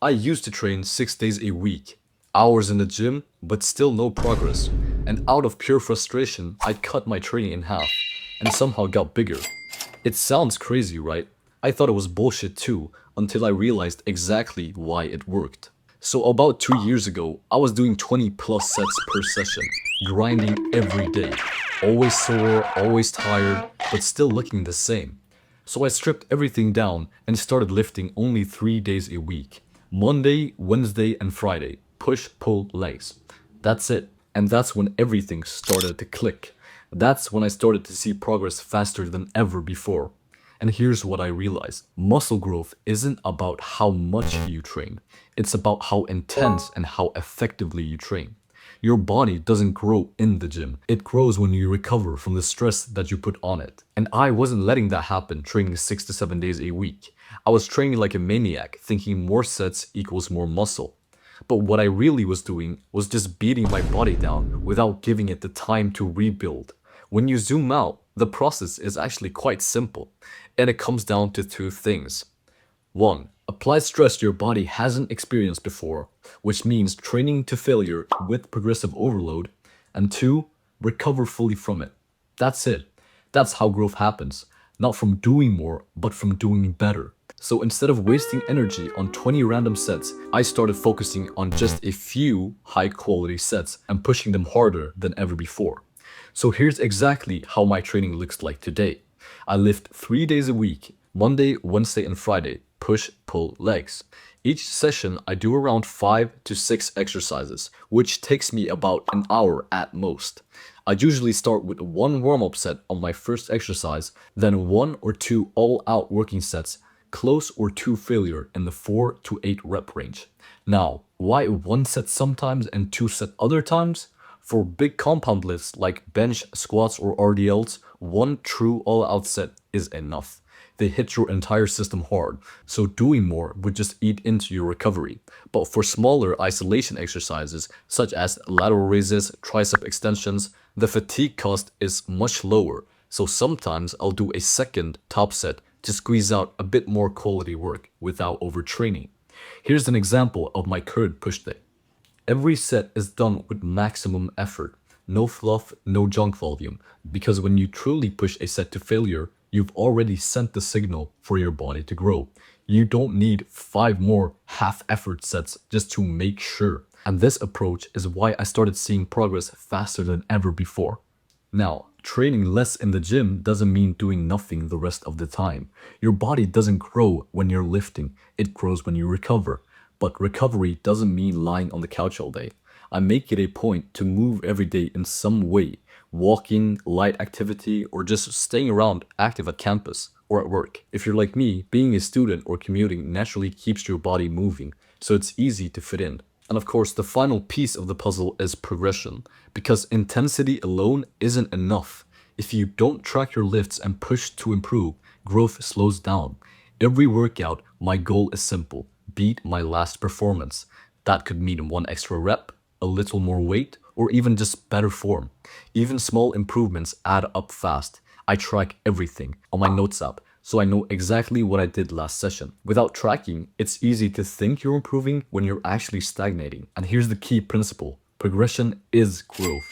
I used to train 6 days a week, hours in the gym, but still no progress. And out of pure frustration, I cut my training in half and somehow got bigger. It sounds crazy, right? I thought it was bullshit too, until I realized exactly why it worked. So about 2 years ago, I was doing 20 plus sets per session, grinding every day. Always sore, always tired, but still looking the same. So I stripped everything down and started lifting only 3 days a week. Monday, Wednesday, and Friday. Push, pull, legs. That's it. And that's when everything started to click. That's when I started to see progress faster than ever before. And here's what I realized. Muscle growth isn't about how much you train. It's about how intense and how effectively you train. Your body doesn't grow in the gym. It grows when you recover from the stress that you put on it. And I wasn't letting that happen training 6 to 7 days a week. I was training like a maniac, thinking more sets equals more muscle. But what I really was doing was just beating my body down without giving it the time to rebuild. When you zoom out, the process is actually quite simple, and it comes down to two things. 1. Apply stress your body hasn't experienced before, which means training to failure with progressive overload. And 2. Recover fully from it. That's it. That's how growth happens. Not from doing more, but from doing better. So instead of wasting energy on 20 random sets, I started focusing on just a few high quality sets and pushing them harder than ever before. So here's exactly how my training looks like today. I lift 3 days a week, Monday, Wednesday, and Friday, push, pull, legs. Each session I do around 5 to 6 exercises, which takes me about an hour at most. I usually start with one warm-up set on my first exercise, then 1 or 2 all-out working sets, close or to failure in the 4 to 8 rep range. Now, why one set sometimes and two set other times? For big compound lifts like bench, squats, or RDLs, one true all-out set is enough. They hit your entire system hard, so doing more would just eat into your recovery. But for smaller isolation exercises, such as lateral raises, tricep extensions, the fatigue cost is much lower, so sometimes I'll do a second top set to squeeze out a bit more quality work without overtraining. Here's an example of my current push day. Every set is done with maximum effort, no fluff, no junk volume, because when you truly push a set to failure, you've already sent the signal for your body to grow. You don't need 5 more half-effort sets just to make sure. And this approach is why I started seeing progress faster than ever before. Now, training less in the gym doesn't mean doing nothing the rest of the time. Your body doesn't grow when you're lifting, it grows when you recover. But recovery doesn't mean lying on the couch all day. I make it a point to move every day in some way, walking, light activity, or just staying around active at campus or at work. If you're like me, being a student or commuting naturally keeps your body moving, so it's easy to fit in. And of course, the final piece of the puzzle is progression, because intensity alone isn't enough. If you don't track your lifts and push to improve, growth slows down. Every workout, my goal is simple: beat my last performance. That could mean one extra rep, a little more weight, or even just better form. Even small improvements add up fast. I track everything on my notes app, so I know exactly what I did last session. Without tracking, it's easy to think you're improving when you're actually stagnating. And here's the key principle: progression is growth.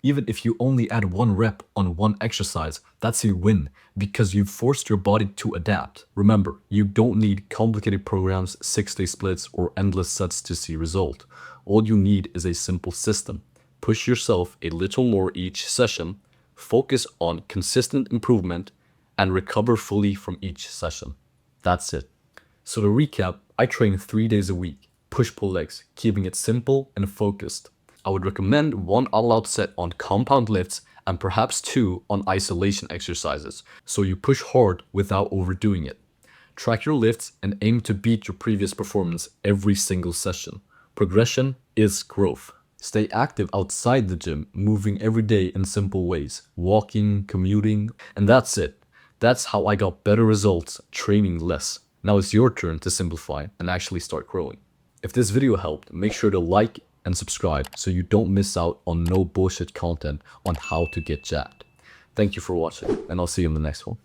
Even if you only add 1 rep on one exercise, that's a win because you've forced your body to adapt. Remember, you don't need complicated programs, 6-day splits, or endless sets to see result. All you need is a simple system. Push yourself a little more each session, focus on consistent improvement, and recover fully from each session. That's it. So to recap, I train 3 days a week, push-pull legs, keeping it simple and focused. I would recommend one all-out set on compound lifts and perhaps 2 on isolation exercises, so you push hard without overdoing it. Track your lifts and aim to beat your previous performance every single session. Progression is growth. Stay active outside the gym, moving every day in simple ways, walking, commuting, and that's it. That's how I got better results training less. Now it's your turn to simplify and actually start growing. If this video helped, make sure to like and subscribe so you don't miss out on no bullshit content on how to get jacked. Thank you for watching, and I'll see you in the next one.